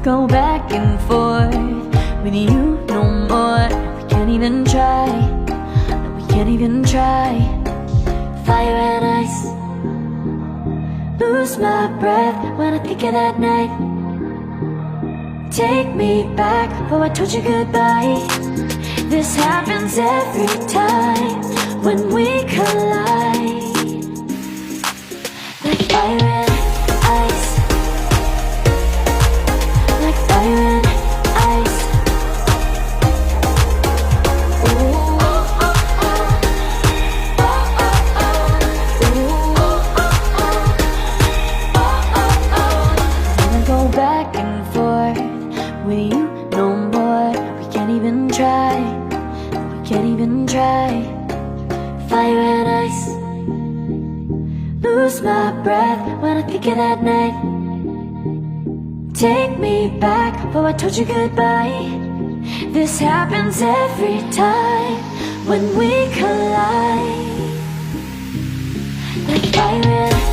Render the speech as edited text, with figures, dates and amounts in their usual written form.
go back and forth with you no more. We can't even try, no, we can't even try. Fire and ice, lose my breath when I think of that night. Take me back, oh I told you goodbye. This happens every time when we collide. Like fire and ice, like fire and ice. Ooh. Wanna go back and forth with you no more. We can't even try, we can't even try. Fire and ice, lose my breath when I think of that night. Take me back, oh I told you goodbye. This happens every time when we collide. Like fire and